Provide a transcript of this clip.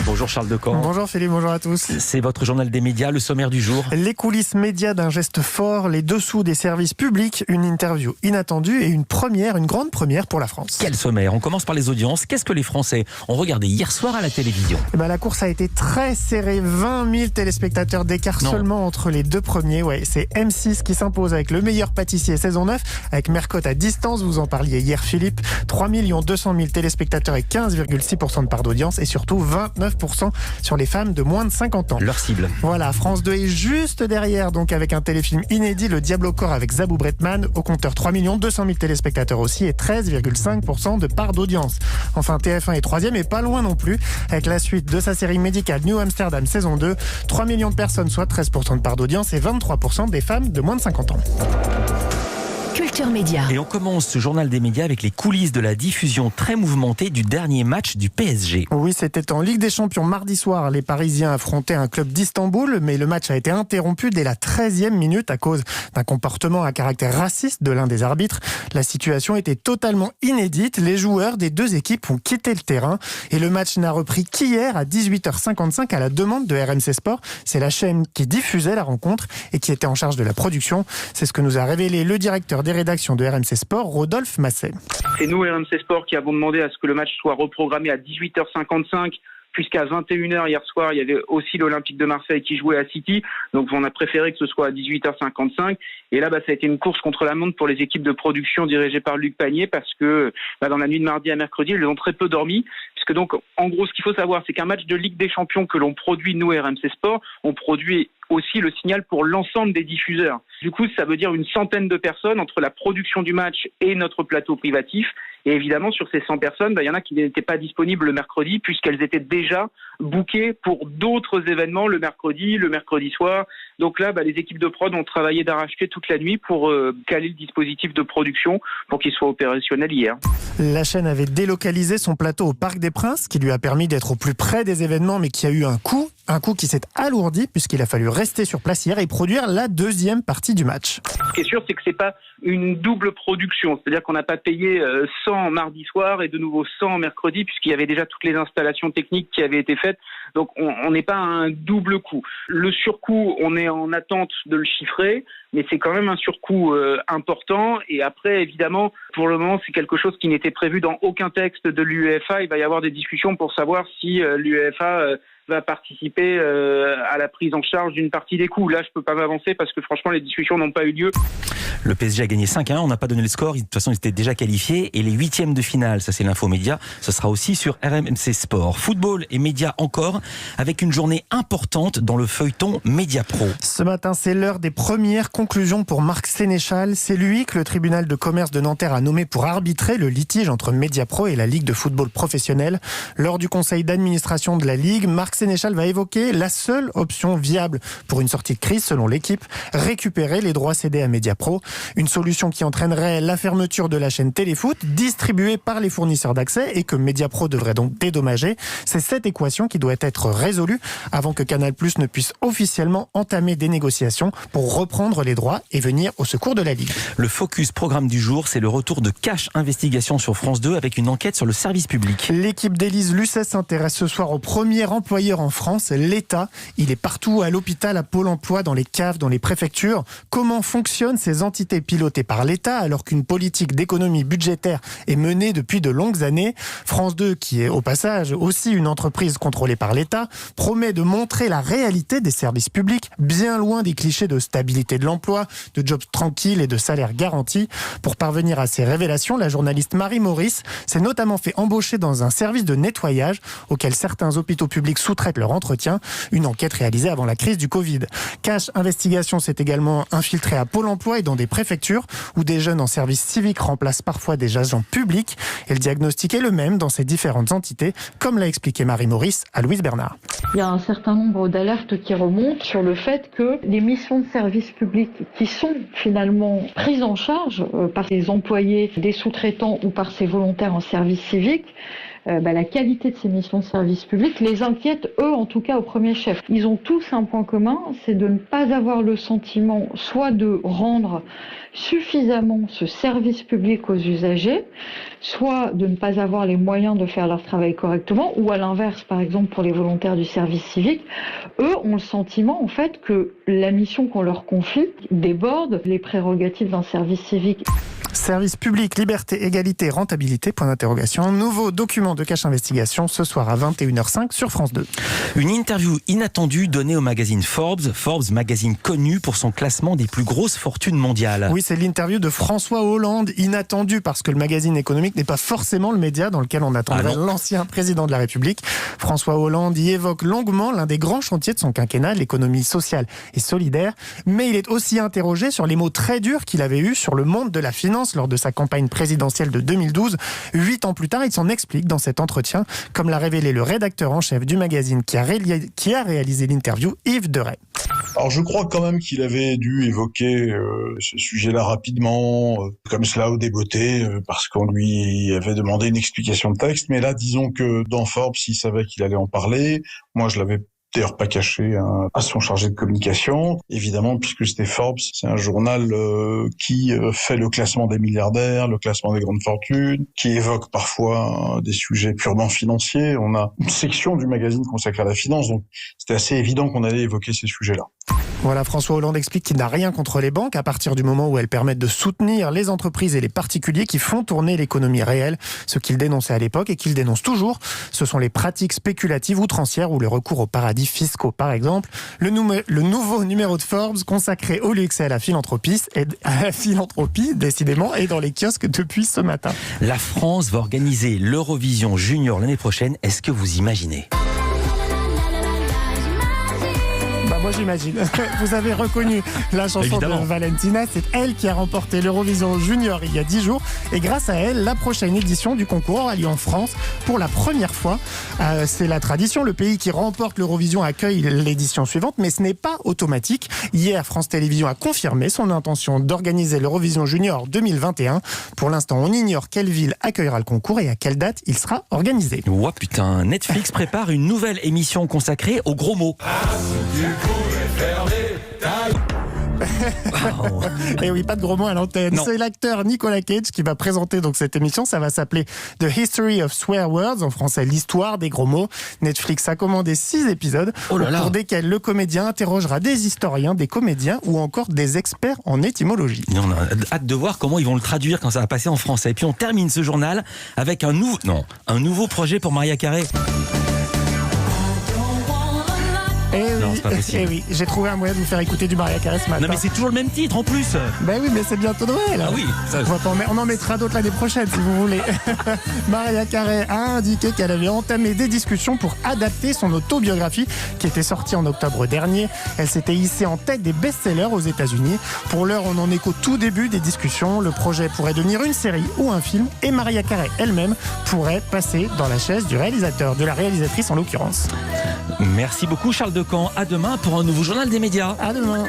Bonjour Charles Decamps. Bonjour Philippe, bonjour à tous. C'est votre journal des médias, le sommaire du jour. Les coulisses médias d'un geste fort, les dessous des services publics, une interview inattendue et une grande première pour la France. Quel sommaire? On commence par les audiences. Qu'est-ce que les Français ont regardé hier soir à la télévision? La course a été très serrée, 20 000 téléspectateurs d'écart seulement entre les deux premiers. C'est M6 qui s'impose avec Le Meilleur Pâtissier saison 9, avec Mercotte à distance, vous en parliez hier Philippe. 3 200 000 téléspectateurs et 15,6% de part d'audience et surtout 29% sur les femmes de moins de 50 ans. Leur cible. Voilà, France 2 est juste derrière, donc avec un téléfilm inédit, Le Diable au corps avec Zabou Bretman, au compteur 3 200 000 téléspectateurs aussi et 13,5% de part d'audience. Enfin, TF1 est troisième et pas loin non plus, avec la suite de sa série médicale New Amsterdam saison 2, 3 millions de personnes, soit 13% de part d'audience et 23% des femmes de moins de 50 ans. Culture Média. Et on commence ce journal des médias avec les coulisses de la diffusion très mouvementée du dernier match du PSG. Oui, c'était en Ligue des Champions mardi soir. Les Parisiens affrontaient un club d'Istanbul, mais le match a été interrompu dès la 13e minute à cause d'un comportement à caractère raciste de l'un des arbitres. La situation était totalement inédite. Les joueurs des deux équipes ont quitté le terrain et le match n'a repris qu'hier à 18h55 à la demande de RMC Sport. C'est la chaîne qui diffusait la rencontre et qui était en charge de la production. C'est ce que nous a révélé le directeur des rédactions de RMC Sport, Rodolphe Masset. C'est nous, RMC Sport, qui avons demandé à ce que le match soit reprogrammé à 18h55, puisqu'à 21h hier soir, il y avait aussi l'Olympique de Marseille qui jouait à City. Donc on a préféré que ce soit à 18h55. Et là, ça a été une course contre la montre pour les équipes de production dirigées par Luc Pagné, parce que dans la nuit de mardi à mercredi, ils ont très peu dormi. Puisque donc, en gros, ce qu'il faut savoir, c'est qu'un match de Ligue des Champions que l'on produit, nous, RMC Sport, on produit aussi le signal pour l'ensemble des diffuseurs. Du coup, ça veut dire une centaine de personnes entre la production du match et notre plateau privatif. Et évidemment, sur ces 100 personnes, il y en a qui n'étaient pas disponibles le mercredi puisqu'elles étaient déjà bookées pour d'autres événements le mercredi soir. Donc là, les équipes de prod ont travaillé d'arrache-pied toute la nuit pour caler le dispositif de production pour qu'il soit opérationnel hier. La chaîne avait délocalisé son plateau au Parc des Princes, qui lui a permis d'être au plus près des événements, mais qui a eu un coût qui s'est alourdi puisqu'il a fallu rester sur place hier et produire la deuxième partie du match. Ce qui est sûr, c'est que c'est pas une double production. C'est-à-dire qu'on n'a pas payé 100 mardi soir et de nouveau 100 mercredi, puisqu'il y avait déjà toutes les installations techniques qui avaient été faites. Donc on n'est pas à un double coût. Le surcoût, on est en attente de le chiffrer, mais c'est quand même un surcoût important. Et après, évidemment, pour le moment, c'est quelque chose qui n'était prévu dans aucun texte de l'UEFA. Il va y avoir des discussions pour savoir si l'UEFA va participer à la prise en charge d'une partie des coûts. Là, je peux pas m'avancer parce que franchement, les discussions n'ont pas eu lieu. Le PSG a gagné 5-1, on n'a pas donné le score, de toute façon ils étaient déjà qualifiés, et les huitièmes de finale, ça c'est l'info média, ce sera aussi sur RMC Sport. Football et médias encore, avec une journée importante dans le feuilleton Média Pro. Ce matin, c'est l'heure des premières conclusions pour Marc Sénéchal. C'est lui que le tribunal de commerce de Nanterre a nommé pour arbitrer le litige entre Média Pro et la Ligue de football professionnel. Lors du conseil d'administration de la Ligue, Marc Sénéchal va évoquer la seule option viable pour une sortie de crise, selon l'équipe, récupérer les droits cédés à Média Pro. Une solution qui entraînerait la fermeture de la chaîne Téléfoot, distribuée par les fournisseurs d'accès et que Mediapro devrait donc dédommager. C'est cette équation qui doit être résolue avant que Canal+ ne puisse officiellement entamer des négociations pour reprendre les droits et venir au secours de la Ligue. Le focus programme du jour, c'est le retour de Cash Investigation sur France 2 avec une enquête sur le service public. L'équipe d'Élise Lucet s'intéresse ce soir au premier employeur en France, l'État. Il est partout, à l'hôpital, à Pôle emploi, dans les caves, dans les préfectures. Comment fonctionnent ces entités pilotées par l'État alors qu'une politique d'économie budgétaire est menée depuis de longues années? France 2, qui est au passage aussi une entreprise contrôlée par l'État, promet de montrer la réalité des services publics, bien loin des clichés de stabilité de l'emploi, de jobs tranquilles et de salaires garantis. Pour parvenir à ces révélations, la journaliste Marie Maurice s'est notamment fait embaucher dans un service de nettoyage auquel certains hôpitaux publics sous-traitent leur entretien, une enquête réalisée avant la crise du Covid. Cash Investigation s'est également infiltré à Pôle emploi et dans des préfectures où des jeunes en service civique remplacent parfois des agents publics. Et le diagnostic est le même dans ces différentes entités, comme l'a expliqué Marie Maurice à Louise Bernard. Il y a un certain nombre d'alertes qui remontent sur le fait que les missions de service public qui sont finalement prises en charge par les employés, des sous-traitants ou par ces volontaires en service civique la qualité de ces missions de service public les inquiète, eux en tout cas au premier chef. Ils ont tous un point commun, c'est de ne pas avoir le sentiment soit de rendre suffisamment ce service public aux usagers, soit de ne pas avoir les moyens de faire leur travail correctement, ou à l'inverse, par exemple pour les volontaires du service civique, eux ont le sentiment en fait que la mission qu'on leur confie déborde les prérogatives d'un service civique. Service public, liberté, égalité, rentabilité, point d'interrogation. Nouveau document de Cache Investigation ce soir à 21h05 sur France 2. Une interview inattendue donnée au magazine Forbes, magazine connu pour son classement des plus grosses fortunes mondiales. Oui, c'est l'interview de François Hollande, inattendue parce que le magazine économique n'est pas forcément le média dans lequel on attendrait l'ancien président de la République. François Hollande y évoque longuement l'un des grands chantiers de son quinquennat, l'économie sociale et solidaire, mais il est aussi interrogé sur les mots très durs qu'il avait eus sur le monde de la finance lors de sa campagne présidentielle de 2012. 8 ans plus tard, il s'en explique dans cet entretien, comme l'a révélé le rédacteur en chef du magazine qui a réalisé l'interview, Yves Deray. Alors je crois quand même qu'il avait dû évoquer ce sujet-là rapidement, comme cela au débeauté, parce qu'on lui avait demandé une explication de texte. Mais là, disons que dans Forbes, il savait qu'il allait en parler. Moi, je l'avais d'ailleurs pas caché à son chargé de communication, évidemment, puisque c'était Forbes, c'est un journal qui fait le classement des milliardaires, le classement des grandes fortunes, qui évoque parfois des sujets purement financiers. On a une section du magazine consacrée à la finance, donc c'était assez évident qu'on allait évoquer ces sujets-là. Voilà, François Hollande explique qu'il n'a rien contre les banques à partir du moment où elles permettent de soutenir les entreprises et les particuliers qui font tourner l'économie réelle. Ce qu'il dénonçait à l'époque et qu'il dénonce toujours, ce sont les pratiques spéculatives outrancières ou le recours aux paradis fiscaux, par exemple. Le nouveau numéro de Forbes consacré au luxe et à la philanthropie, décidément, est dans les kiosques depuis ce matin. La France va organiser l'Eurovision Junior l'année prochaine. Est-ce que vous imaginez ? Moi j'imagine. Vous avez reconnu la chanson Évidemment. de Valentina. C'est elle qui a remporté l'Eurovision Junior il y a 10 jours. Et grâce à elle, la prochaine édition du concours aura lieu en France pour la première fois. C'est la tradition. Le pays qui remporte l'Eurovision accueille l'édition suivante, mais ce n'est pas automatique. Hier, France Télévisions a confirmé son intention d'organiser l'Eurovision Junior 2021. Pour l'instant, on ignore quelle ville accueillera le concours et à quelle date il sera organisé. Ouah putain, Netflix prépare une nouvelle émission consacrée aux gros mots. Wow. Et oui, pas de gros mots à l'antenne. Non. C'est l'acteur Nicolas Cage qui va présenter donc cette émission. Ça va s'appeler The History of Swear Words, en français l'histoire des gros mots. Netflix a commandé 6 épisodes Oh là là. pour desquels le comédien interrogera des historiens, des comédiens ou encore des experts en étymologie. Et on a hâte de voir comment ils vont le traduire quand ça va passer en français. Et puis on termine ce journal avec un nouveau projet pour Mariah Carey. Non, c'est pas possible. Et oui, j'ai trouvé un moyen de vous faire écouter du Mariah Carey ce matin. Non mais c'est toujours le même titre en plus. Ben oui, mais c'est bientôt Noël. Ah oui, ça... On en mettra d'autres l'année prochaine si vous voulez. Mariah Carey a indiqué qu'elle avait entamé des discussions pour adapter son autobiographie qui était sortie en octobre dernier. Elle s'était hissée en tête des best-sellers aux États-Unis. Pour l'heure, on en est qu'au tout début des discussions. Le projet pourrait devenir une série ou un film et Mariah Carey elle-même pourrait passer dans la chaise du réalisateur, de la réalisatrice en l'occurrence. Merci beaucoup Charles Decamp. À demain pour un nouveau journal des médias. À demain.